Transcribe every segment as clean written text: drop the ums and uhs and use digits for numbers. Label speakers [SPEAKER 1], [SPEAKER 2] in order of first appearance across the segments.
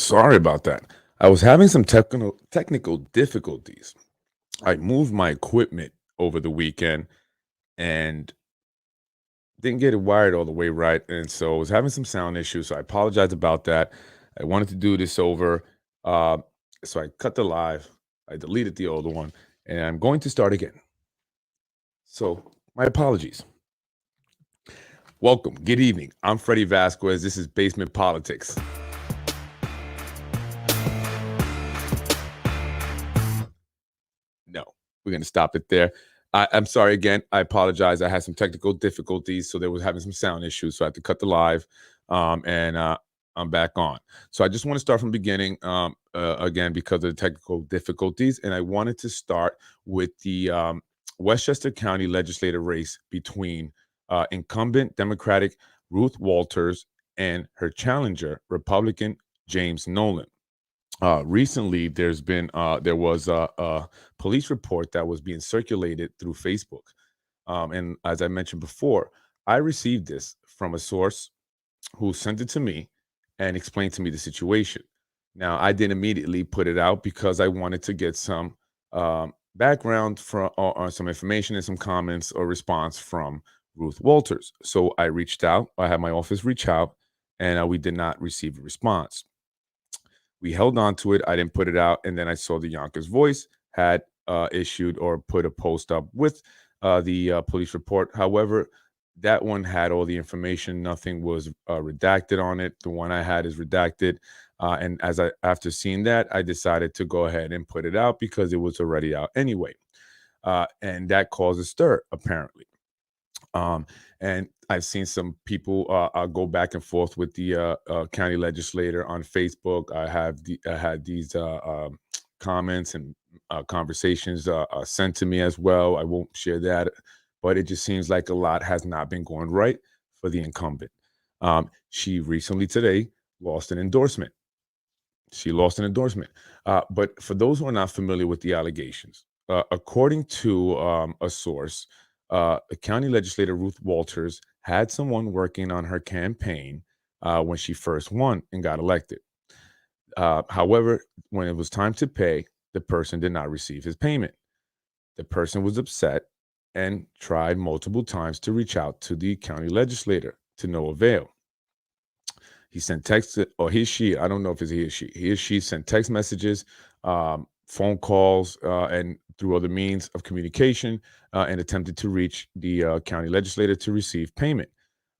[SPEAKER 1] Sorry about that. I was having some technical difficulties. I moved my equipment over the weekend and didn't get it wired all the way right, and so I was having some sound issues. So I apologize about that. I wanted to do this over, uh, so I cut the live. I deleted the older one, and I'm going to start again. So my apologies. Welcome. Good evening. I'm Freddy Vazquez. This is Basement Politics. No, we're going to stop it there. I'm sorry again. I apologize. I had some technical difficulties, so they was having some sound issues, so I had to cut the live, and I'm back on. So I just want to start from the beginning again because of the technical difficulties, and I wanted to start with the Westchester County legislative race between incumbent Democratic Ruth Walters and her challenger, Republican James Nolan. Recently there was a police report that was being circulated through Facebook, and as I mentioned before, I received this from a source who sent it to me and explained to me the situation. Now, I didn't immediately put it out because I wanted to get some background from or some information and some comments or response from Ruth Walters. So I reached out. I had my office reach out, and we did not receive a response. We held on to it. I didn't put it out, and then I saw the Yonkers Voice had issued or put a post up with the police report. However, that one had all the information. Nothing was redacted on it. The one I had is redacted, and after seeing that, I decided to go ahead and put it out because it was already out anyway, and that caused a stir apparently. And I've seen some people go back and forth with the county legislator on Facebook. I had these comments and conversations sent to me as well. I won't share that, but it just seems like a lot has not been going right for the incumbent. She recently today lost an endorsement. She lost an endorsement. But for those who are not familiar with the allegations, according to a source, County Legislator Ruth Walters had someone working on her campaign when she first won and got elected. However, when it was time to pay, the person did not receive his payment. The person was upset and tried multiple times to reach out to the county legislator to no avail. He sent text, or she, I don't know if it's he or she sent text messages, phone calls, and through other means of communication, and attempted to reach the county legislator to receive payment.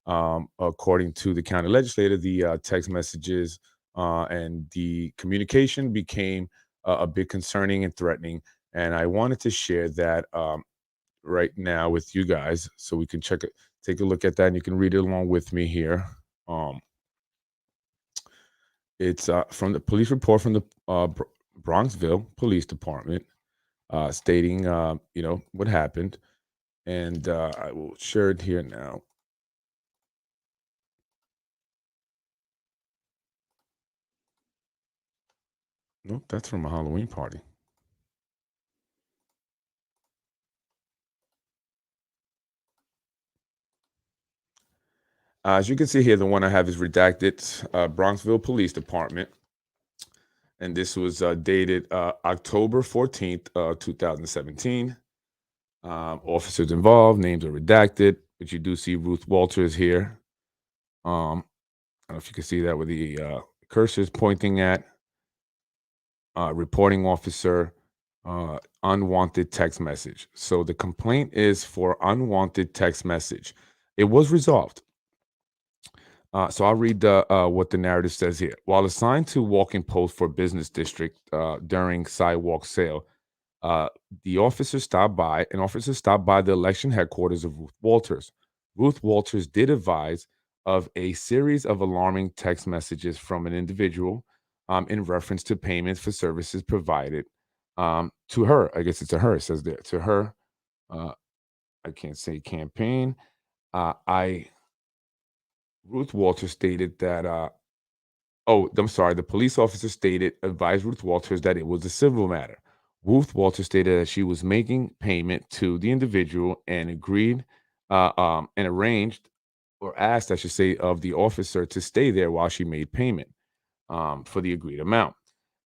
[SPEAKER 1] According to the county legislator, the text messages and the communication became a bit concerning and threatening. And I wanted to share that right now with you guys so we can take a look at that, and you can read it along with me here. Um, It's from the police report from the Bronxville Police Department, stating, what happened, and I will share it here now. Nope, that's from a Halloween party. As you can see here, the one I have is redacted. Bronxville Police Department, and this was dated October 14th, 2017. Officers involved, names are redacted, but you do see Ruth Walters here. I don't know if you can see that with the cursors pointing at reporting officer, unwanted text message. So the complaint is for unwanted text message. It was resolved. So I'll read what the narrative says here. While assigned to walking post for business district during sidewalk sale, uh, an officer stopped by the election headquarters of Ruth Walters. Ruth Walters did advise of a series of alarming text messages from an individual in reference to payments for services provided to her. I guess it's to her, it says there, to her. Uh, I can't say campaign. I Ruth Walters stated that oh, I'm sorry. The police officer advised Ruth Walters that it was a civil matter. Ruth Walters stated that she was making payment to the individual and agreed and arranged or asked, I should say, of the officer to stay there while she made payment. for the agreed amount.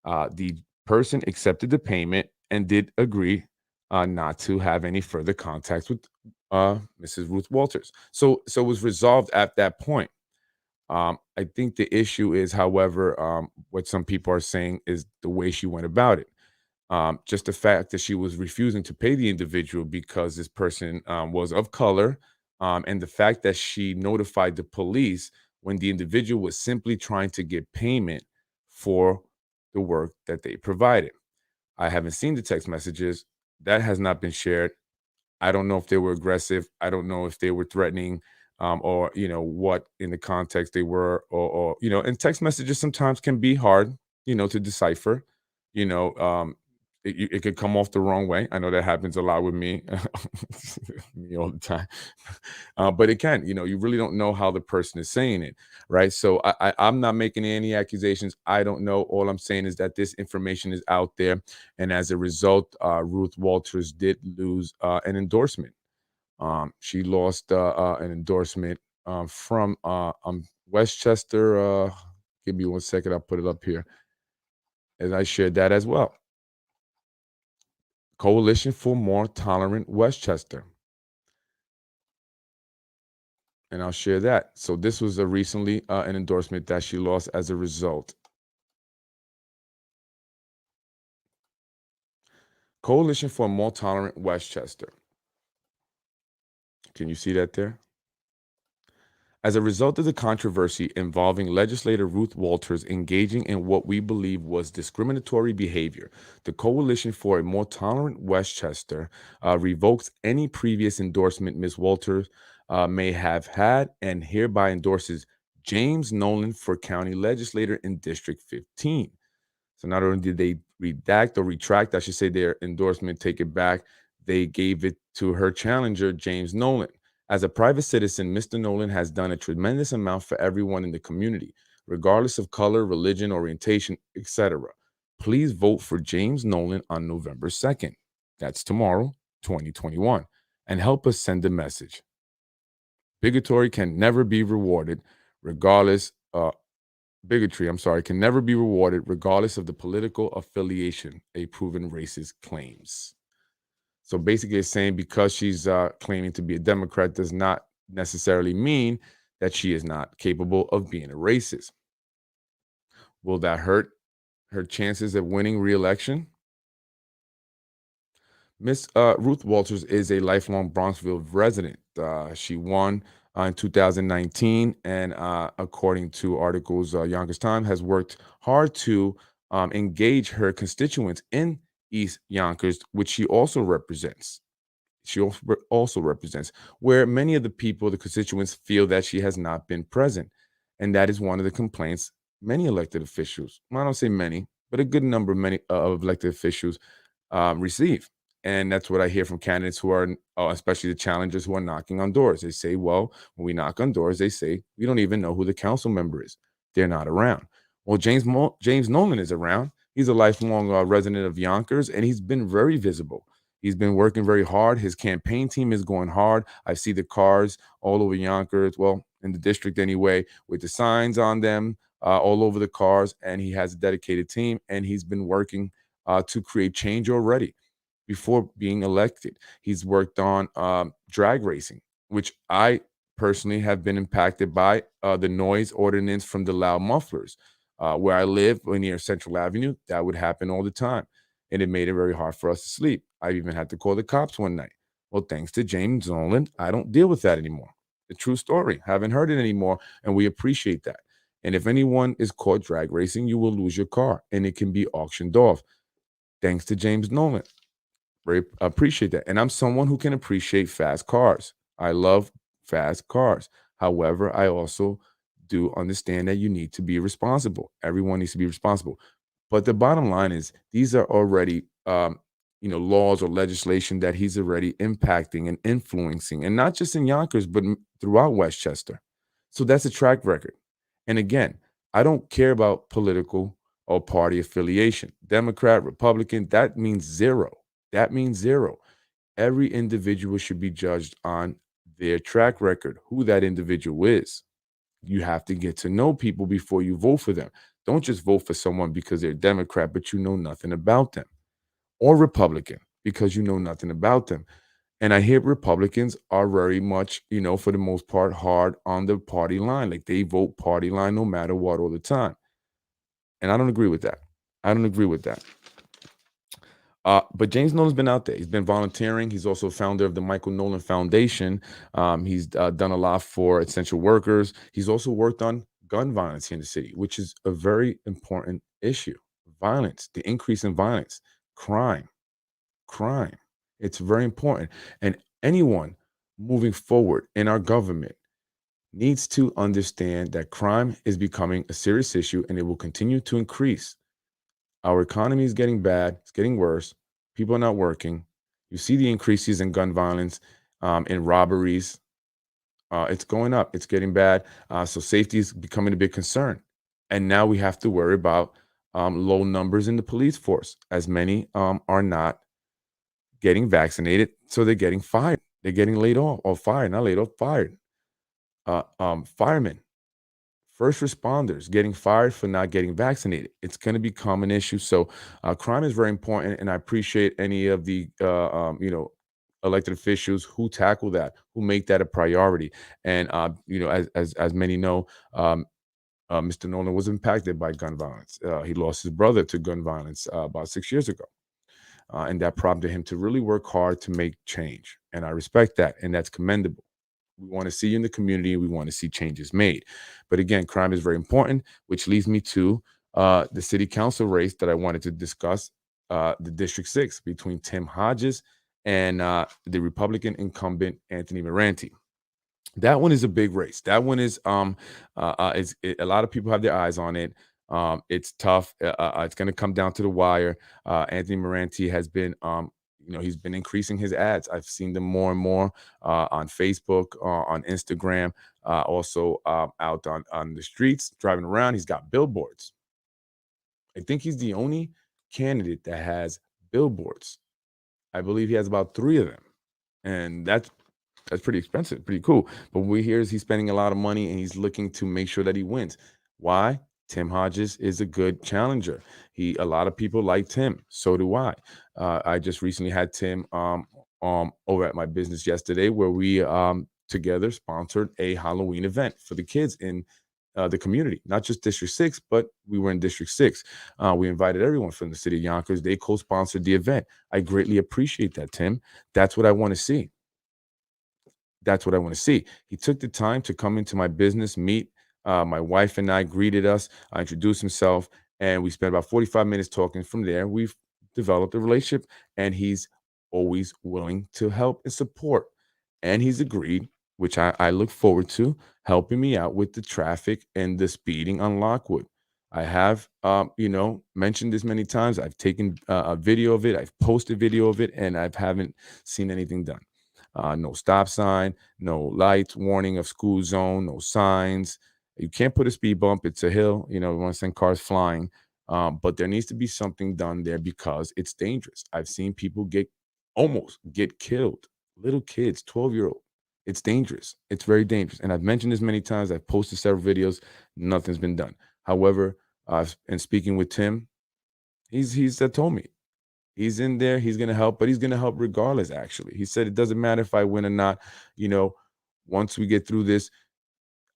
[SPEAKER 1] The person accepted the payment and did agree not to have any further contacts with Mrs. Ruth Walters. So it was resolved at that point. I think the issue is, however, what some people are saying is the way she went about it. Just the fact that she was refusing to pay the individual because this person was of color, and the fact that she notified the police when the individual was simply trying to get payment for the work that they provided. I haven't seen the text messages. That has not been shared. I don't know if they were aggressive. I don't know if they were threatening, or what in the context they were, or and text messages sometimes can be hard, to decipher. You know, it could come off the wrong way. I know that happens a lot with me, me all the time. But it can, you really don't know how the person is saying it, right? So I'm not making any accusations. I don't know. All I'm saying is that this information is out there, and as a result, Ruth Walters did lose an endorsement. She lost an endorsement from Westchester. Give me one second. I'll put it up here. And I shared that as well. Coalition for More Tolerant Westchester. And I'll share that. So this was a recently an endorsement that she lost as a result. Coalition for More Tolerant Westchester. Can you see that there? As a result of the controversy involving legislator Ruth Walters engaging in what we believe was discriminatory behavior, the Coalition for a More Tolerant Westchester revokes any previous endorsement Ms. Walters may have had and hereby endorses James Nolan for county legislator in District 15. So not only did they redact or retract, I should say, their endorsement, take it back, they gave it to her challenger, James Nolan. As a private citizen, Mr. Nolan has done a tremendous amount for everyone in the community, regardless of color, religion, orientation, etc. Please vote for James Nolan on November 2nd. That's tomorrow, 2021, and help us send a message. Bigotry can never be rewarded, regardless bigotry, I'm sorry, can never be rewarded regardless of the political affiliation, a proven racist claims. So basically, it's saying because she's claiming to be a Democrat does not necessarily mean that she is not capable of being a racist. Will that hurt her chances of winning re-election? Miss Ruth Walters is a lifelong Bronxville resident. She won in 2019, and according to articles, Yonkers Time has worked hard to engage her constituents in East Yonkers, which she also represents. She also represents where many of the people, the constituents, feel that she has not been present, and that is one of the complaints many elected officials. Well, I don't say many, but a good number, many of elected officials receive. And that's what I hear from candidates who are, especially the challengers who are knocking on doors. They say, well, when we knock on doors, they say, we don't even know who the council member is. They're not around. Well, James Nolan is around. He's a lifelong resident of Yonkers, and he's been very visible. He's been working very hard. His campaign team is going hard. I see the cars all over Yonkers, well, in the district anyway, with the signs on them all over the cars. And he has a dedicated team, and he's been working to create change already before being elected. He's worked on drag racing, which I personally have been impacted by the noise ordinance from the loud mufflers. Where I live near Central Avenue, that would happen all the time. And it made it very hard for us to sleep. I even had to call the cops one night. Well, thanks to James Nolan, I don't deal with that anymore. The true story. Haven't heard it anymore. And we appreciate that. And if anyone is caught drag racing, you will lose your car and it can be auctioned off. Thanks to James Nolan. Very appreciate that. And I'm someone who can appreciate fast cars. I love fast cars. However, I also do understand that you need to be responsible. Everyone needs to be responsible. But the bottom line is these are already laws or legislation that he's already impacting and influencing, and not just in Yonkers, but throughout Westchester. So that's a track record. And again, I don't care about political or party affiliation. Democrat, Republican, that means zero. That means zero. Every individual should be judged on their track record, who that individual is. You have to get to know people before you vote for them. Don't just vote for someone because they're Democrat, but you know nothing about them, or Republican because you know nothing about them. And I hear Republicans are very much, for the most part, hard on the party line. Like they vote party line no matter what all the time. And I don't agree with that. I don't agree with that. But James Nolan's been out there. He's been volunteering. He's also founder of the Michael Nolan Foundation. He's done a lot for essential workers. He's also worked on gun violence here in the city, which is a very important issue. Violence, the increase in violence, crime, crime. It's very important. And anyone moving forward in our government needs to understand that crime is becoming a serious issue and it will continue to increase. Our economy is getting bad. It's getting worse. People are not working. You see the increases in gun violence, in robberies. It's going up. It's getting bad. So safety is becoming a big concern. And now we have to worry about low numbers in the police force, as many are not getting vaccinated. So they're getting fired. They're getting laid off or fired, not laid off, fired. Firemen, first responders getting fired for not getting vaccinated. It's going to become an issue. So crime is very important, and I appreciate any of the elected officials who tackle that, who make that a priority. And as many know, Mr. Nolan was impacted by gun violence. He lost his brother to gun violence about 6 years ago. And that prompted him to really work hard to make change. And I respect that, and that's commendable. We want to see you in the community. We want to see changes made. But again, crime is very important, which leads me to the city council race that I wanted to discuss, the District 6 between Tim Hodges and the Republican incumbent Anthony Moranti. That one is a big race. That one is a lot of people have their eyes on it. It's tough. It's going to come down to the wire. Anthony Moranti has been he's been increasing his ads. I've seen them more and more on Facebook, on Instagram, also out on the streets, driving around. He's got billboards. I think he's the only candidate that has billboards. I believe he has about 3 of them, and that's pretty expensive, pretty cool. But what we hear is he's spending a lot of money and he's looking to make sure that he wins. Why? Tim Hodges is a good challenger. A lot of people like Tim. So do I. I just recently had Tim over at my business yesterday, where we together sponsored a Halloween event for the kids in the community, not just District 6, but we were in District 6. We invited everyone from the city of Yonkers. They co-sponsored the event. I greatly appreciate that, Tim. That's what I want to see. That's what I want to see. He took the time to come into my business, meet my wife and I, greeted us, introduced himself, and we spent about 45 minutes talking. From there, we've developed a relationship, and he's always willing to help and support. And he's agreed, which I look forward to, helping me out with the traffic and the speeding on Lockwood. I have, mentioned this many times. I've taken a video of it. I've posted video of it, and I haven't seen anything done. No stop sign, no lights, warning of school zone, no signs. You can't put a speed bump. It's a hill. We want to send cars flying. But there needs to be something done there because it's dangerous. I've seen people almost get killed. Little kids, 12-year-old. It's dangerous. It's very dangerous. And I've mentioned this many times. I've posted several videos. Nothing's been done. However, in speaking with Tim, he's told me he's in there. He's going to help, but he's going to help regardless, actually. He said, it doesn't matter if I win or not. Once we get through this,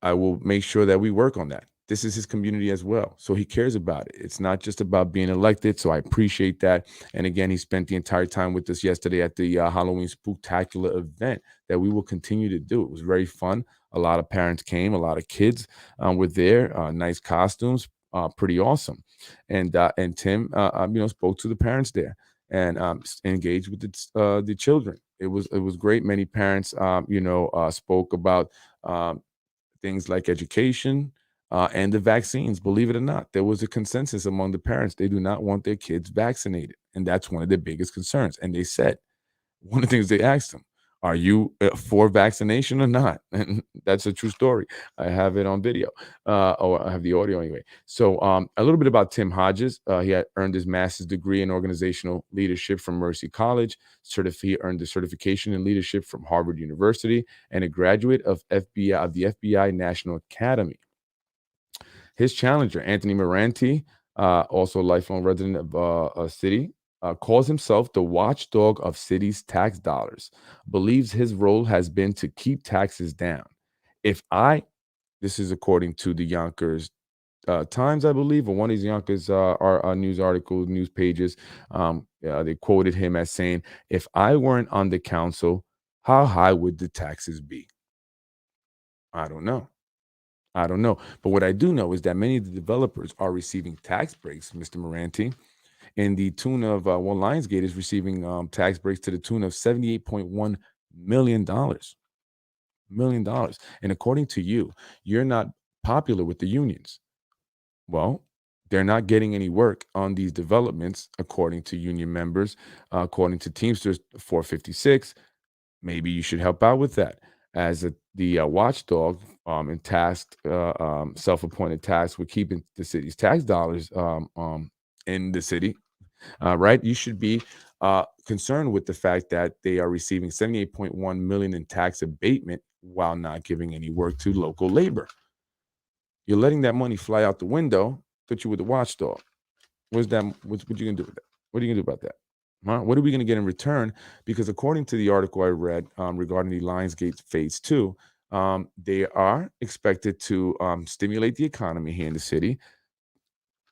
[SPEAKER 1] I will make sure that we work on that. This is his community as well. So he cares about it. It's not just about being elected. So I appreciate that. And again, he spent the entire time with us yesterday at the Halloween Spooktacular event that we will continue to do. It was very fun. A lot of parents came. A lot of kids were there. Nice costumes. Pretty awesome. And Tim, spoke to the parents there and engaged with the children. It was great. Many parents, spoke about things like education and the vaccines. Believe it or not, there was a consensus among the parents. They do not want their kids vaccinated. And that's one of their biggest concerns. And they said, one of the things they asked them, Are you for vaccination or not? And that's a true story. I have it on video, or I have the audio anyway. So, a little bit about Tim Hodges. He had earned his master's degree in organizational leadership from Mercy College. He earned a certification in leadership from Harvard University, and a graduate of the FBI National Academy. His challenger, Anthony Moranti, also a lifelong resident of a city, calls himself the watchdog of cities' tax dollars, believes his role has been to keep taxes down. If I, this is according to the Yonkers Times, I believe, or one of these Yonkers news articles, news pages, they quoted him as saying, if I weren't on the council, how high would the taxes be? I don't know. I don't know. But what I do know is that many of the developers are receiving tax breaks, Mr. Moranti, and the tune of Lionsgate is receiving tax breaks to the tune of $78.1 million. And according to you, you're not popular with the unions. Well, they're not getting any work on these developments, according to union members, according to Teamsters 456. Maybe you should help out with that as the watchdog and tasked, self-appointed task with keeping the city's tax dollars in the city, right? You should be concerned with the fact that they are receiving 78.1 million in tax abatement while not giving any work to local labor. You're letting that money fly out the window. Put you with the watchdog. What's that? What you gonna do with that? What are you gonna do about that? Huh? What are we gonna get in return? Because according to the article I read regarding the Lionsgate Phase Two, they are expected to stimulate the economy here in the city,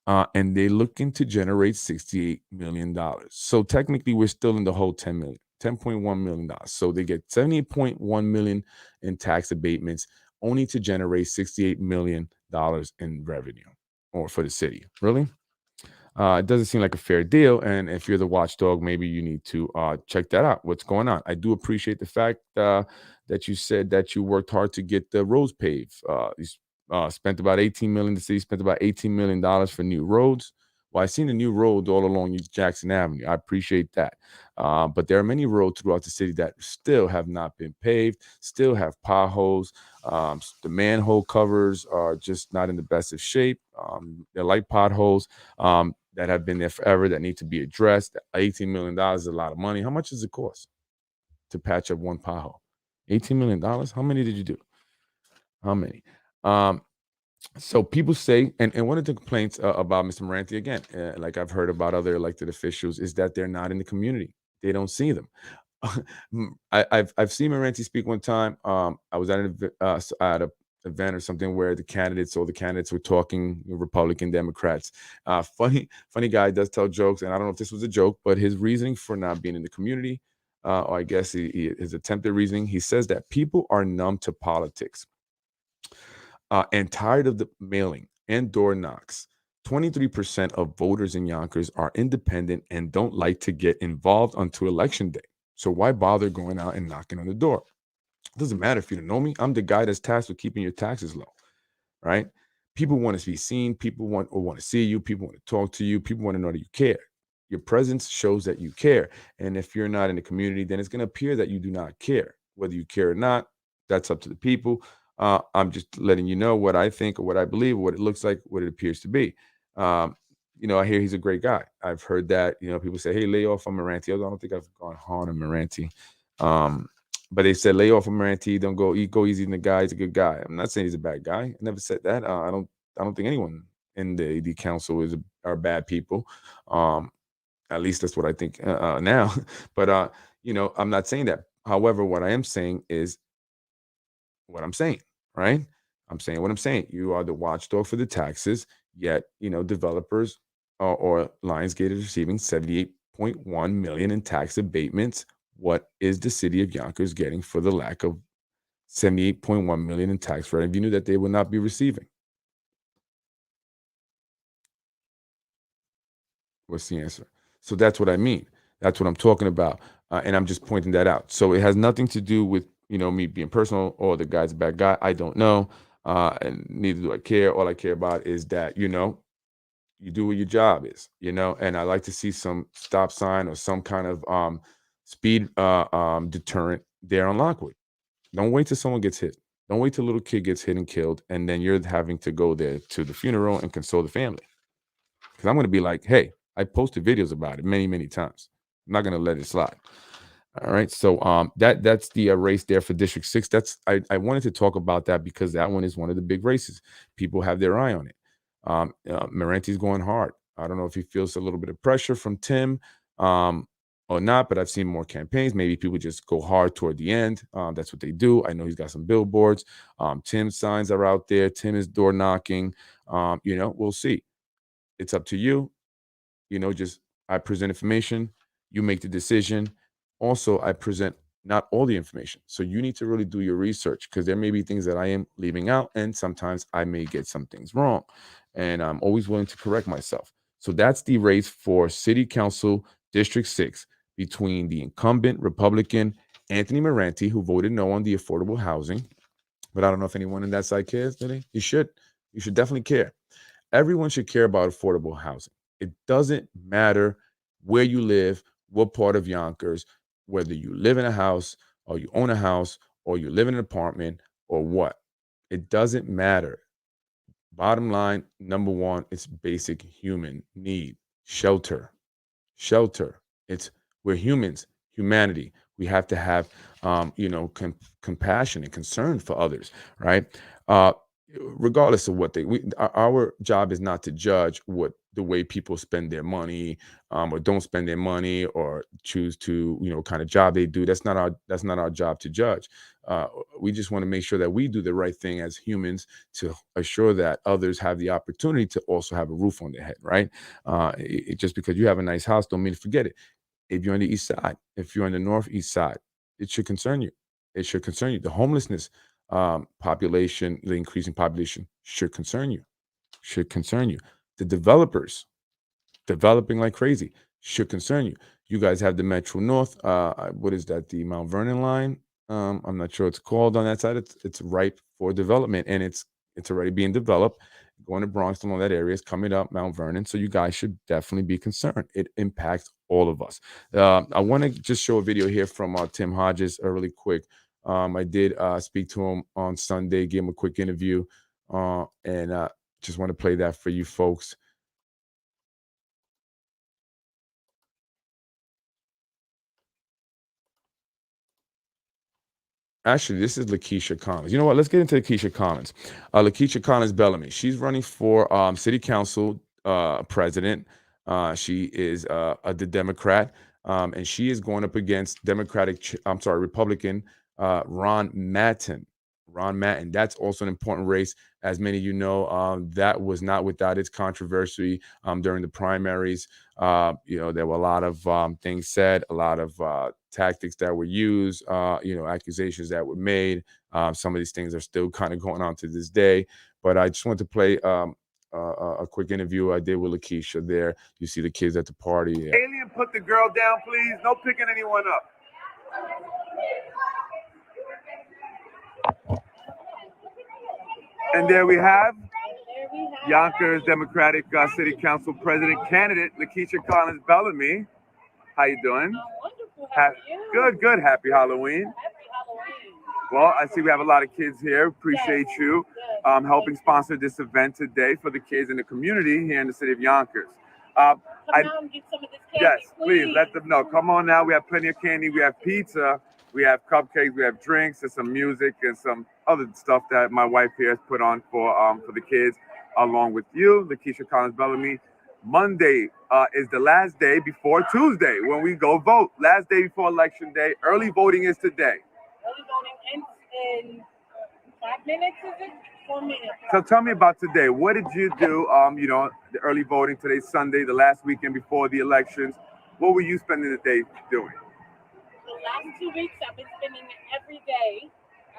[SPEAKER 1] and they're looking to generate $68 million. So technically, we're still in the whole 10.1 million dollars. So they get 78.1 million in tax abatements, only to generate $68 million in revenue, or for the city. Really? It doesn't seem like a fair deal. And if you're the watchdog, maybe you need to check that out. What's going on? I do appreciate the fact that you said that you worked hard to get the roads paved. Spent about 18 million. The city spent about $18 million for new roads. Well, I've seen the new roads all along Jackson Avenue. I appreciate that. But there are many roads throughout the city that still have not been paved, still have potholes. The manhole covers are just not in the best of shape. They're like potholes. That have been there forever that need to be addressed. $18 million is a lot of money. How much does it cost to patch up one pothole? $18 million. How many did you do? How many? Um, so people say, and one of the complaints about Mr. Moranti, again, like I've heard about other elected officials, is that they're not in the community. They don't see them. I've seen Moranti speak one time. I was at a event or something where all the candidates were talking, Republican, Democrats. Funny guy, does tell jokes, and I don't know if this was a joke, but his reasoning for not being in the community, or I guess his attempted reasoning, he says that people are numb to politics and tired of the mailing and door knocks. 23% of voters in Yonkers are independent and don't like to get involved until election day. So why bother going out and knocking on the door? It doesn't matter if you don't know me. I'm the guy that's tasked with keeping your taxes low, right? People want to be seen. People want to see you. People want to talk to you. People want to know that you care. Your presence shows that you care. And if you're not in the community, then it's going to appear that you do not care. Whether you care or not, that's up to the people. I'm just letting you know what I think or what I believe, what it looks like, what it appears to be. Um, I hear he's a great guy. I've heard that, people say, hey, lay off on Moranti. I don't think I've gone hard on Moranti. But they said, lay off on Moranti. Don't go easy on the guy. He's a good guy. I'm not saying he's a bad guy. I never said that. I don't think anyone in the council are bad people. At least that's what I think now. But I'm not saying that. However, what I am saying is what I'm saying, right? I'm saying what I'm saying. You are the watchdog for the taxes, yet developers or Lionsgate is receiving 78.1 million in tax abatements. What is the city of Yonkers getting for the lack of 78.1 million in tax revenue that they will not be receiving? What's the answer? So that's what I mean. That's what I'm talking about. And I'm just pointing that out. So it has nothing to do with, me being personal or the guy's a bad guy. I don't know. And neither do I care. All I care about is that, you do what your job is, and I like to see some stop sign or some kind of speed deterrent there on Lockwood. Don't wait till someone gets hit. Don't wait till a little kid gets hit and killed, and then you're having to go there to the funeral and console the family. Because I'm going to be like, hey, I posted videos about it many, many times. I'm not going to let it slide. All right. So that's the race there for District 6. I wanted to talk about that because that one is one of the big races. People have their eye on it. Moranti's going hard. I don't know if he feels a little bit of pressure from Tim or not, but I've seen more campaigns. Maybe people just go hard toward the end. That's what they do. I know he's got some billboards. Tim's signs are out there. Tim is door knocking. We'll see. It's up to you. Just I present information. You make the decision. Also, I present not all the information. So you need to really do your research because there may be things that I am leaving out, and sometimes I may get some things wrong. And I'm always willing to correct myself. So that's the race for City Council District 6 between the incumbent Republican Anthony Moranti, who voted no on the affordable housing. But I don't know if anyone in that side cares, do they? You should. You should definitely care. Everyone should care about affordable housing. It doesn't matter where you live, what part of Yonkers, whether you live in a house or you own a house or you live in an apartment or what. It doesn't matter. Bottom line, number one, it's basic human need. Shelter. We're humans, humanity. We have to have, compassion and concern for others, right? Regardless of what our job is not to judge the way people spend their money, or don't spend their money, or choose to, kind of job they do. That's not our job to judge. We just want to make sure that we do the right thing as humans to assure that others have the opportunity to also have a roof on their head, right? Just because you have a nice house don't mean to forget it. If you're on the east side, if you're on the northeast side, it should concern you. It should concern you. The homelessness population, the increasing population should concern you. The developers developing like crazy should concern you. You guys have the Metro North. What is that? The Mount Vernon line. I'm not sure it's called on that side. It's ripe for development, and it's already being developed. Going to Bronx and all that area is coming up, Mount Vernon. So you guys should definitely be concerned. It impacts all of us. I want to just show a video here from Tim Hodges really quick. I did speak to him on Sunday, gave him a quick interview, and just want to play that for you folks. Actually, this is Lakeisha Collins. You know what? Let's get into Lakeisha Collins. Lakeisha Collins Bellamy. She's running for City Council president. She is the Democrat, and she is going up against Republican Ron Mattin. That's also an important race. As many of you know, that was not without its controversy during the primaries. There were a lot of things said, a lot of tactics that were used, accusations that were made. Some of these things are still kind of going on to this day. But I just want to play a quick interview I did with Lakeisha there. You see the kids at the party. Yeah.
[SPEAKER 2] Alien, put the girl down, please. No picking anyone up. And there we have Yonkers Democratic City Council President candidate Lakeisha Collins Bellamy. How you doing?
[SPEAKER 3] Wonderful. How are you?
[SPEAKER 2] Good. Happy Halloween.
[SPEAKER 3] Happy Halloween.
[SPEAKER 2] Well, I see we have a lot of kids here. Appreciate you helping sponsor this event today for the kids in the community here in the city of Yonkers.
[SPEAKER 3] Come out and get some of this candy.
[SPEAKER 2] Yes, please let them know. Come on now. We have plenty of candy. We have pizza. We have cupcakes. We have drinks and some music and some other stuff that my wife here has put on for the kids, along with you, Lakeisha Collins Bellamy. Monday is the last day before Tuesday when we go vote. Last day before Election Day. Early voting is today.
[SPEAKER 3] Early voting ends in 5 minutes, is it? 4 minutes.
[SPEAKER 2] So tell me about today. What did you do? The early voting, today's Sunday, the last weekend before the elections. What were you spending the day doing?
[SPEAKER 3] The last 2 weeks, I've been spending every day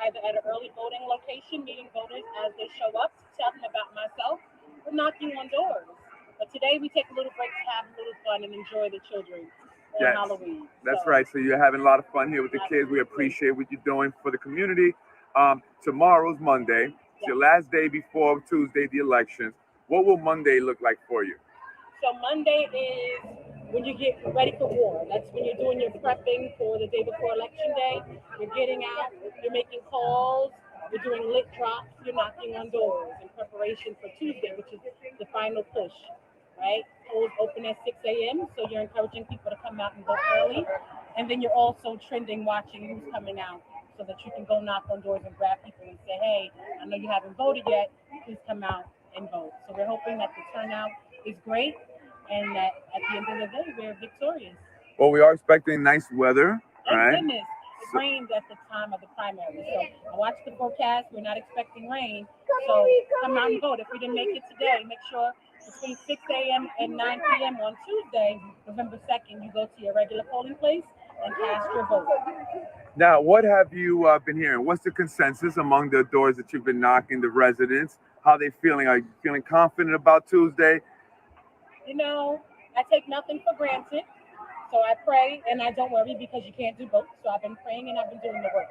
[SPEAKER 3] either at an early voting location, meeting voters as they show up, telling them about myself, or knocking on doors. But today we take a little break to have a little fun and enjoy the children on Halloween.
[SPEAKER 2] That's right. So you're having a lot of fun here with the kids. We appreciate what you're doing for the community. Tomorrow's Monday. It's your last day before Tuesday, the elections. What will Monday look like for you?
[SPEAKER 3] So Monday is when you get ready for war. That's when you're doing your prepping for the day before election day. You're getting out, you're making calls, you're doing lit drops, you're knocking on doors in preparation for Tuesday, which is the final push, right? Polls open at 6 a.m., so you're encouraging people to come out and vote early. And then you're also trending, watching who's coming out so that you can go knock on doors and grab people and say, hey, I know you haven't voted yet, please come out and vote. So we're hoping that the turnout is great and that at the end of the day, we're victorious.
[SPEAKER 2] Well, we are expecting nice weather,
[SPEAKER 3] Thank
[SPEAKER 2] right?
[SPEAKER 3] goodness. It rained at the time of the primary. So I watched the forecast. We're not expecting rain. So come out and vote. If you didn't make it today, make sure between 6 a.m. and 9 p.m. on Tuesday, November 2nd, you go to your regular polling place and cast your vote.
[SPEAKER 2] Now, what have you been hearing? What's the consensus among the doors that you've been knocking, the residents? How are they feeling? Are you feeling confident about Tuesday?
[SPEAKER 3] You know, I take nothing for granted. So I pray and I don't worry because you can't do both. So I've been praying and I've been doing the work.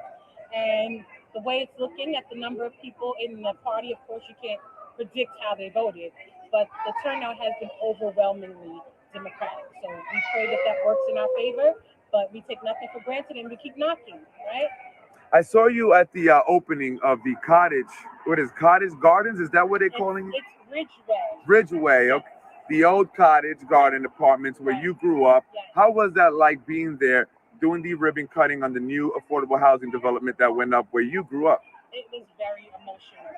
[SPEAKER 3] And the way it's looking at the number of people in the party, of course, you can't predict how they voted. But the turnout has been overwhelmingly Democratic. So we pray that that works in our favor. But we take nothing for granted and we keep knocking, right?
[SPEAKER 2] I saw you at the opening of the cottage. What is Cottage Gardens? Is that what they're calling it?
[SPEAKER 3] It's Ridgeway.
[SPEAKER 2] Ridgeway.
[SPEAKER 3] Yes.
[SPEAKER 2] Okay. The old cottage garden apartments where
[SPEAKER 3] Right.
[SPEAKER 2] you grew up.
[SPEAKER 3] Yes.
[SPEAKER 2] How was that like being there, doing the ribbon cutting on the new affordable housing development that went up where you grew up?
[SPEAKER 3] It was very emotional.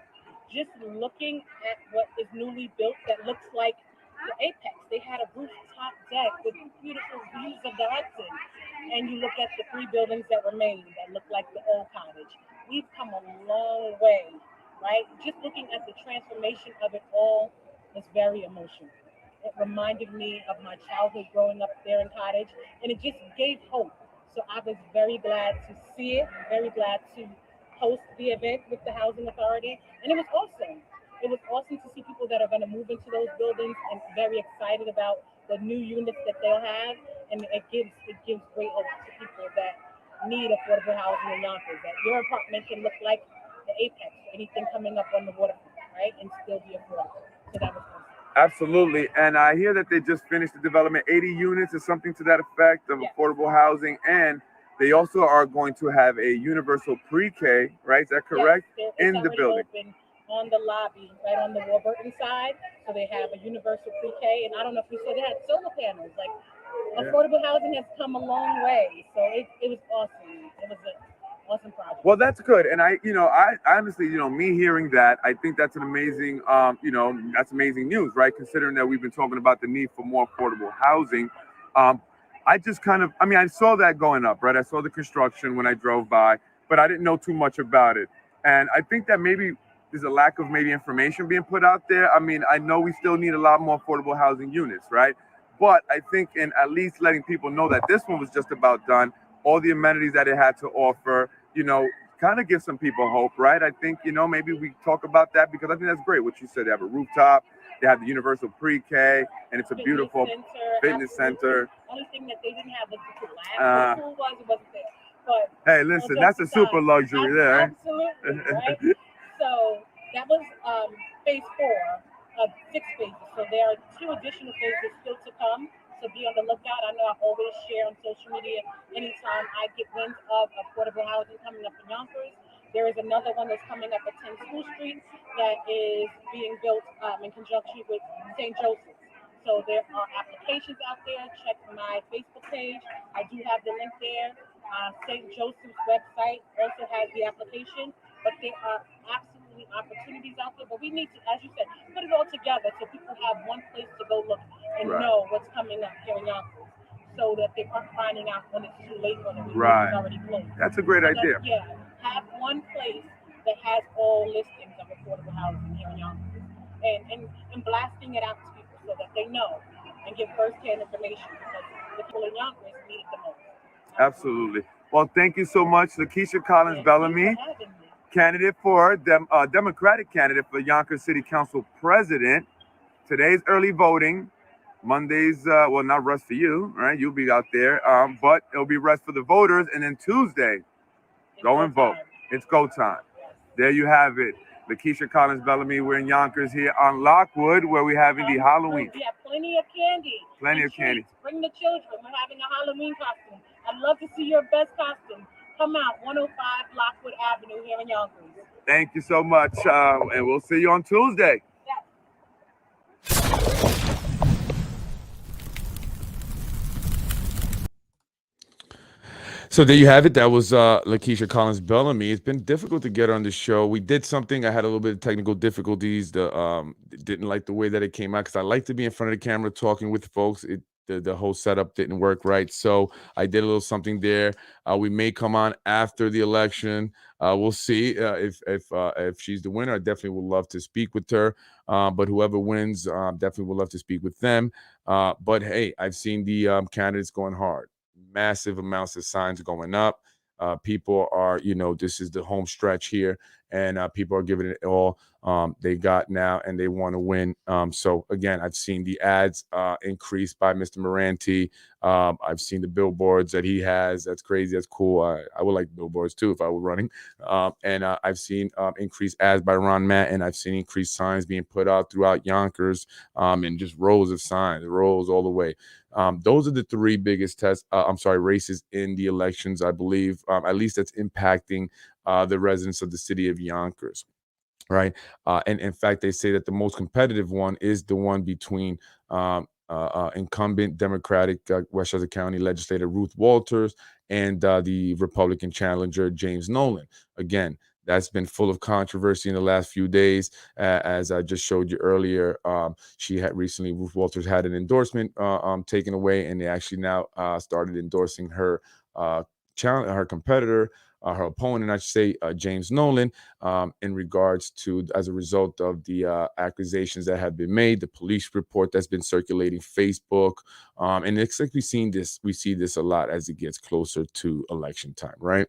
[SPEAKER 3] Just looking at what is newly built that looks like the Apex. They had a rooftop deck with beautiful views of the Hudson. And you look at the three buildings that remain that look like the old cottage. We've come a long way, right? Just looking at the transformation of it all was very emotional. It reminded me of my childhood growing up there in Cottage, and it just gave hope. So I was very glad to see it, very glad to host the event with the Housing Authority, and it was awesome. It was awesome to see people that are going to move into those buildings and very excited about the new units that they'll have, and it gives great hope to people that need affordable housing in Yonkers. That your apartment can look like the Apex, anything coming up on the waterfront, right, and still be affordable. So that was awesome.
[SPEAKER 2] Absolutely. And I hear that they just finished the development, 80 units or something to that effect of
[SPEAKER 3] Yes.
[SPEAKER 2] affordable housing. And they also are going to have a universal pre-K, right? Is that correct?
[SPEAKER 3] Yes,
[SPEAKER 2] In the
[SPEAKER 3] already
[SPEAKER 2] building.
[SPEAKER 3] open on the lobby, right on the Warburton side. So they have a universal pre-K, and I don't know if you said they had solar panels. Like
[SPEAKER 2] Yeah.
[SPEAKER 3] affordable housing has come a long way, so it was awesome. It was an awesome project.
[SPEAKER 2] Well, that's good. And I honestly, me hearing that, I think that's an amazing, that's amazing news, right? Considering that we've been talking about the need for more affordable housing. I just I saw that going up, right? I saw the construction when I drove by, but I didn't know too much about it. And I think that maybe there's a lack of maybe information being put out there. I mean, I know we still need a lot more affordable housing units, right? But I think in at least letting people know that this one was just about done, all the amenities that it had to offer, kind of give some people hope, right? I think, maybe we talk about that because I think that's great what you said. They have a rooftop, they have the universal pre-K, and it's a beautiful fitness center.
[SPEAKER 3] Only thing that they didn't have was the pool. I asked where the pool was, it wasn't there. But
[SPEAKER 2] Hey, listen, that's a super luxury there.
[SPEAKER 3] Absolutely, right? So that was phase 4 of 6 phases. So there are 2 additional phases still to come. So be on the lookout. I know I always share on social media anytime I get wind of affordable housing coming up in Yonkers. There is another one that's coming up at 10 School Street that is being built in conjunction with St. Joseph's. So there are applications out there. Check my Facebook page. I do have the link there. St. Joseph's website also has the application, but there are absolutely opportunities out there. But we need to, as you said, put it all together so people have one place to go look and
[SPEAKER 2] Right.
[SPEAKER 3] know what's coming up here in Yonkers, so that they aren't finding out when it's too late or the business
[SPEAKER 2] Right.
[SPEAKER 3] is already closed.
[SPEAKER 2] That's a great
[SPEAKER 3] So
[SPEAKER 2] idea.
[SPEAKER 3] have one place that has all listings of affordable housing here in Yonkers, and blasting it out to people so that they know and get first-hand information because the people in Yonkers need it the most.
[SPEAKER 2] Absolutely. Well, thank you so much, Lakeisha Collins Bellamy,
[SPEAKER 3] Thank you for having me.
[SPEAKER 2] candidate for Democratic candidate for Yonkers City Council President. Today's early voting. Monday's not rest for you, right? You'll be out there, but it'll be rest for the voters. And then Tuesday,
[SPEAKER 3] It's
[SPEAKER 2] go and vote.
[SPEAKER 3] time.
[SPEAKER 2] It's go time.
[SPEAKER 3] Yes.
[SPEAKER 2] There you have it. Lakeisha Collins Bellamy. We're in Yonkers here on Lockwood, where we're having the Halloween.
[SPEAKER 3] We have plenty of candy.
[SPEAKER 2] Plenty
[SPEAKER 3] and
[SPEAKER 2] of candy.
[SPEAKER 3] treats. Bring the children. We're having a Halloween costume. I'd love to see your best costume. Come out, 105 Lockwood Avenue here in Yonkers.
[SPEAKER 2] Thank you so much, and we'll see you on Tuesday.
[SPEAKER 3] Yes.
[SPEAKER 1] So there you have it. That was Lakeisha Collins Bellamy. It's been difficult to get on the show. We did something. I had a little bit of technical difficulties. Didn't like the way that it came out because I like to be in front of the camera talking with folks. The whole setup didn't work right, so I did a little something there. We may come on after the election. We'll see if she's the winner. I definitely would love to speak with her. But whoever wins, definitely would love to speak with them. But hey, I've seen the candidates going hard. Massive amounts of signs going up. People are, this is the home stretch here, and people are giving it all they got now, and they want to win. So again, I've seen the ads increase by Mr. Moranti. I've seen the billboards that he has. That's crazy. That's cool. I would like billboards too if I were running. And I've seen increased ads by Ron Matt, and I've seen increased signs being put out throughout Yonkers, and just rows of signs, rows all the way. Those are the three biggest races in the elections, I believe, at least that's impacting the residents of the city of Yonkers. Right. And in fact, they say that the most competitive one is the one between incumbent Democratic Westchester County legislator Ruth Walters and the Republican challenger James Nolan. Again, that's been full of controversy in the last few days. As I just showed you earlier, Ruth Walters had an endorsement taken away, and they actually now started endorsing her her competitor, her opponent, I should say, James Nolan, in regards to, as a result of the accusations that have been made, the police report that's been circulating Facebook, and it's like we see this a lot as it gets closer to election time, right?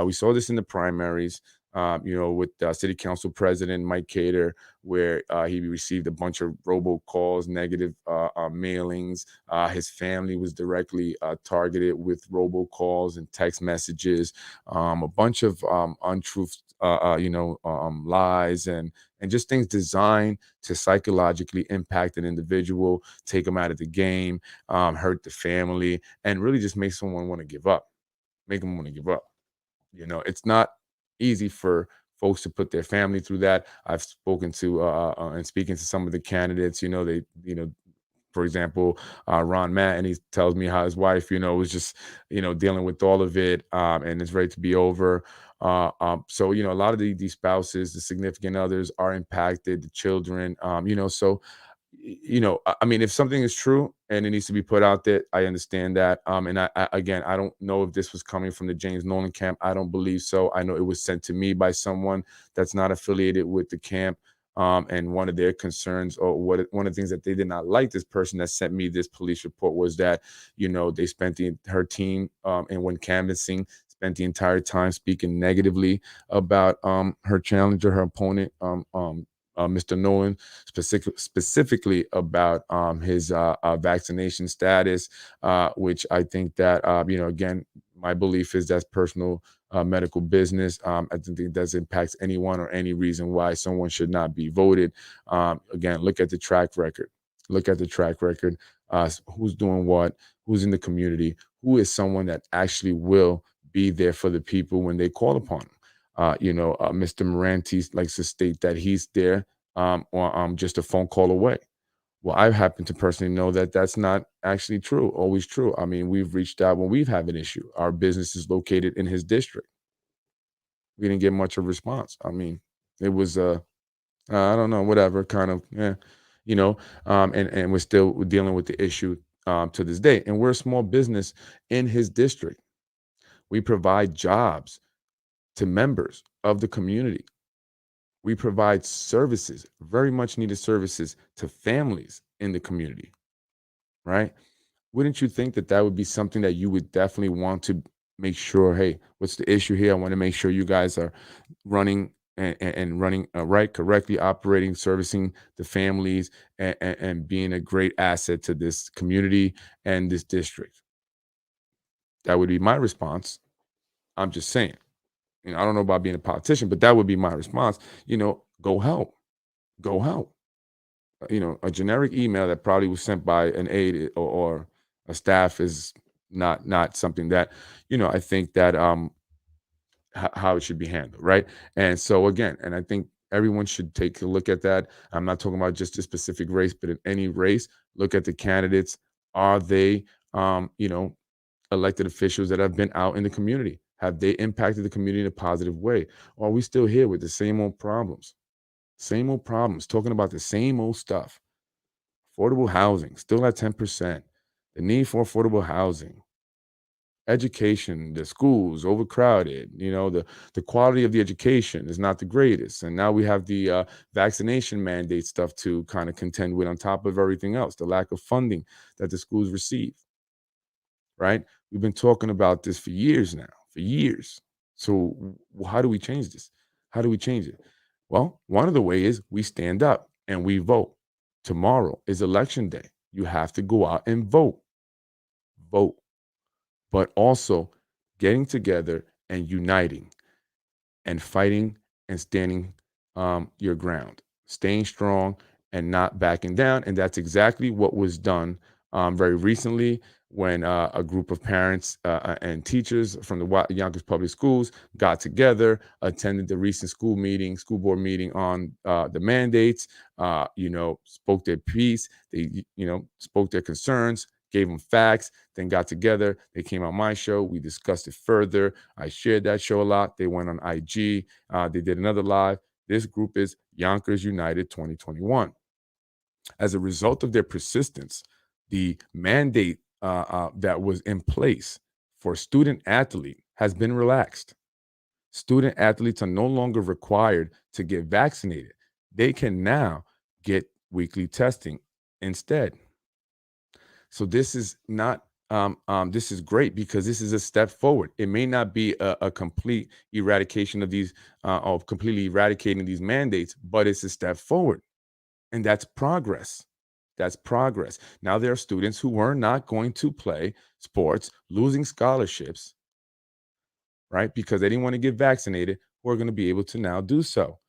[SPEAKER 1] We saw this in the primaries. With City Council President Mike Cater, where he received a bunch of robocalls, negative mailings. His family was directly targeted with robocalls and text messages, a bunch of untruths, lies and just things designed to psychologically impact an individual, take them out of the game, hurt the family, and really just make someone want to give up, make them want to give up. It's not easy for folks to put their family through that. I've spoken to and speaking to some of the candidates, for example, Ron Matt, and he tells me how his wife, was just, dealing with all of it, and is ready to be over. So, a lot of these spouses, the significant others are impacted, the children, so I mean, if something is true and it needs to be put out there, I understand that. And I don't know if this was coming from the James Nolan camp. I don't believe so. I know it was sent to me by someone that's not affiliated with the camp. And one of their concerns, or one of the things that they did not like, this person that sent me this police report, was that, they spent her team, and when canvassing, spent the entire time speaking negatively about her challenger, her opponent, Mr. Nolan, specifically about his vaccination status, which I think that, again, my belief is that's personal medical business. I think it does impact anyone or any reason why someone should not be voted. Again, look at the track record. Look at the track record. Who's doing what? Who's in the community? Who is someone that actually will be there for the people when they call upon them? Mr. Moranti likes to state that he's there or just a phone call away. Well, I happen to personally know that that's not actually always true. I mean, we've reached out when we've had an issue. Our business is located in his district. We didn't get much of a response. I mean, it was, I don't know, whatever, kind of, and we're still dealing with the issue to this day. And we're a small business in his district. We provide jobs to members of the community. We provide services, very much needed services, to families in the community, right? Wouldn't you think that that would be something that you would definitely want to make sure, hey, what's the issue here? I want to make sure you guys are running and running right, correctly, operating, servicing the families, and being a great asset to this community and this district. That would be my response. I'm just saying. I don't know about being a politician, but that would be my response. Go help. Go help. A generic email that probably was sent by an aide or a staff is not something that, I think that how it should be handled, right? And so again, and I think everyone should take a look at that. I'm not talking about just a specific race, but in any race, look at the candidates. Are they, elected officials that have been out in the community? Have they impacted the community in a positive way? Or are we still here with the same old problems? Same old problems, talking about the same old stuff. Affordable housing, still at 10%. The need for affordable housing. Education, the schools overcrowded, the quality of the education is not the greatest. And now we have the vaccination mandate stuff to kind of contend with on top of everything else, the lack of funding that the schools receive, right? We've been talking about this for years now, for years. So how do we change this? How do we change it? Well, one of the ways is we stand up and we vote. Tomorrow is election day. You have to go out and vote. Vote. But also getting together and uniting and fighting and standing your ground, staying strong and not backing down. And that's exactly what was done very recently when a group of parents and teachers from the Yonkers Public Schools got together, attended the recent school board meeting on the mandates, spoke their piece. They, spoke their concerns, gave them facts, then got together. They came on my show. We discussed it further. I shared that show a lot. They went on IG. They did another live. This group is Yonkers United 2021. As a result of their persistence, the mandate that was in place for student athlete has been relaxed. Student athletes are no longer required to get vaccinated. They can now get weekly testing instead. So this is not this is great because this is a step forward. It may not be a complete eradication of completely eradicating these mandates, but it's a step forward. And that's progress. That's progress. Now there are students who were not going to play sports, losing scholarships, right? Because they didn't want to get vaccinated, who are going to be able to now do so.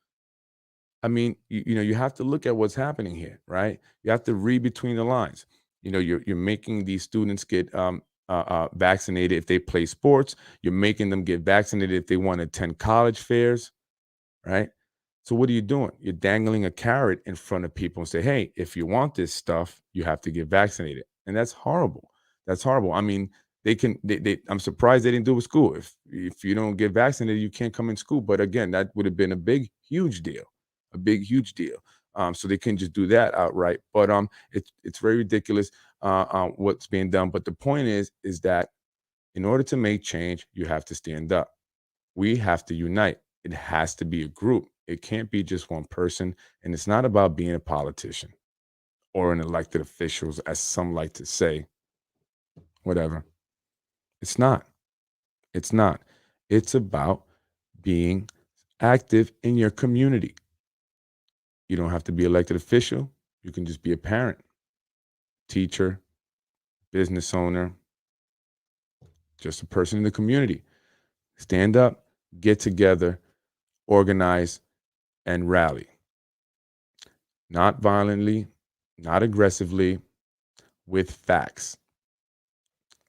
[SPEAKER 1] I mean, you have to look at what's happening here, right? You have to read between the lines. You're making these students get vaccinated if they play sports. You're making them get vaccinated if they want to attend college fairs, right? So what are you doing? You're dangling a carrot in front of people and say, "Hey, if you want this stuff, you have to get vaccinated," and that's horrible. That's horrible. I mean, they can. I'm surprised they didn't do it with school. If you don't get vaccinated, you can't come in school. But again, that would have been a big, huge deal, a big, huge deal. So they can just do that outright. But it's very ridiculous what's being done. But the point is that in order to make change, you have to stand up. We have to unite. It has to be a group. It can't be just one person. And it's not about being a politician or an elected officials, as some like to say. Whatever. It's not. It's not. It's about being active in your community. You don't have to be elected official. You can just be a parent, teacher, business owner, just a person in the community. Stand up, get together, organize, and rally. Not violently, not aggressively, with facts.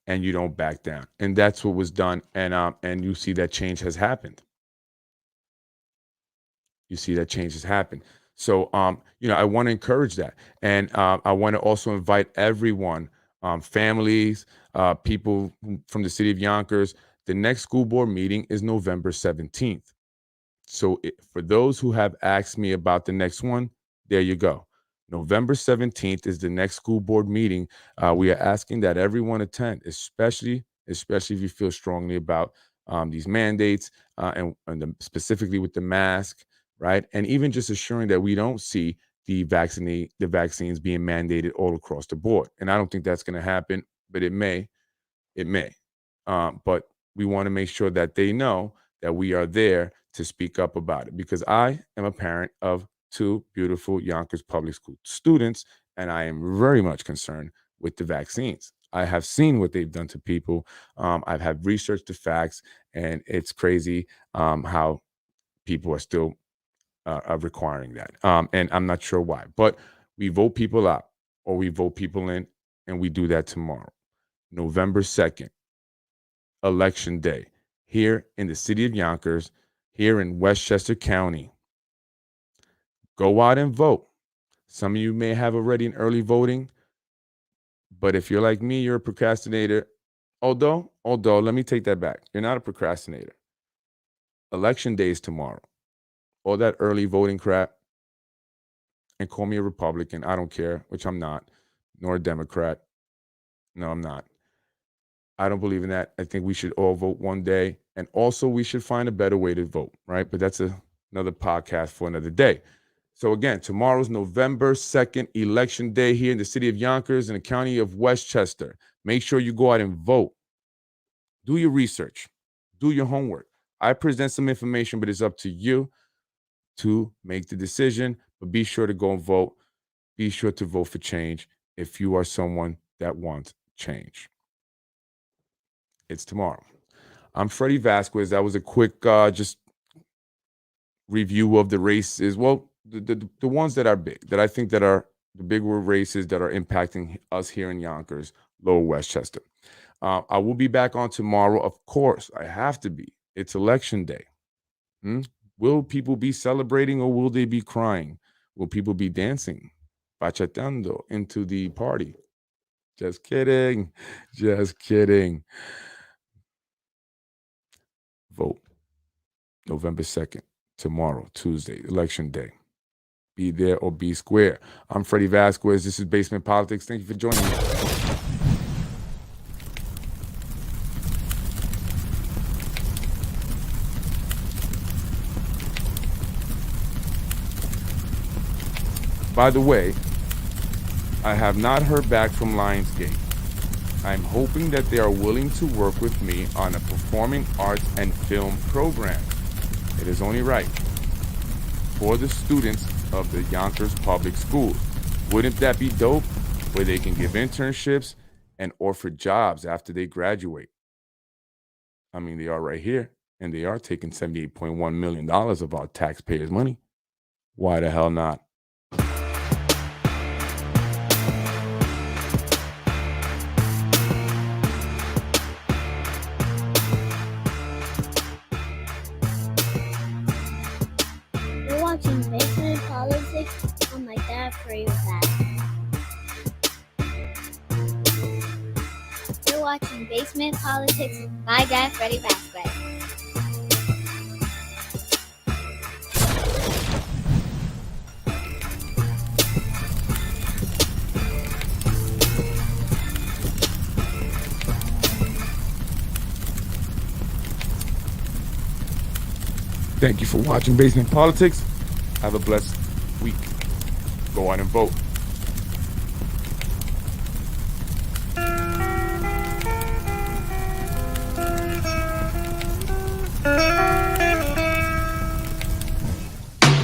[SPEAKER 1] And you don't back down. And that's what was done. And you see that change has happened. You see that change has happened. So I want to encourage that. And I want to also invite everyone, families, people from the city of Yonkers. The next school board meeting is November 17th. So for those who have asked me about the next one, there you go. November 17th is the next school board meeting. We are asking that everyone attend, especially if you feel strongly about these mandates specifically with the mask, right? And even just assuring that we don't see the vaccines being mandated all across the board. And I don't think that's going to happen, but it may. It may. But we want to make sure that they know that we are there to speak up about it, because I am a parent of two beautiful Yonkers Public School students, and I am very much concerned with the vaccines. I have seen what they've done to people. I've had researched the facts, and it's crazy how people are still requiring that. And I'm not sure why, but we vote people out or we vote people in, and we do that tomorrow, November 2nd, Election Day, here in the city of Yonkers, here in Westchester County. Go out and vote. Some of you may have already an early voting, but if you're like me, you're a procrastinator. Although, let me take that back. You're not a procrastinator. Election Day is tomorrow. All that early voting crap, and call me a Republican, I don't care, which I'm not, nor a Democrat. No, I'm not. I don't believe in that. I think we should all vote one day, and also we should find a better way to vote, right? But that's another podcast for another day. So again, tomorrow's November 2nd, Election Day here in the city of Yonkers in the county of Westchester. Make sure you go out and vote. Do your research. Do your homework. I present some information, but it's up to you to make the decision. But be sure to go and vote. Be sure to vote for change if you are someone that wants change. It's tomorrow. I'm Freddy Vazquez. That was a quick just review of the races. Well, the ones that are big, that I think that are the bigger races that are impacting us here in Yonkers, Lower Westchester. I will be back on tomorrow. Of course, I have to be. It's Election Day. Will people be celebrating or will they be crying? Will people be dancing, bachatando into the party? Just kidding. Just kidding. Vote November 2nd, tomorrow, Tuesday, Election Day. Be there or be square. I'm Freddy Vazquez. This is Basement Politics. Thank you for joining me. By the way, I have not heard back from Lionsgate. I'm hoping that they are willing to work with me on a performing arts and film program. It is only right for the students of the Yonkers Public Schools. Wouldn't that be dope? Where they can give internships and offer jobs after they graduate. I mean, they are right here, and they are taking $78.1 million of our taxpayers' money. Why the hell not?
[SPEAKER 4] Watching Basement Politics on my dad Freddy Vazquez. You're watching Basement Politics with my dad Freddy Vazquez.
[SPEAKER 1] Thank you for watching Basement Politics. Have a blessed week. Go out and vote.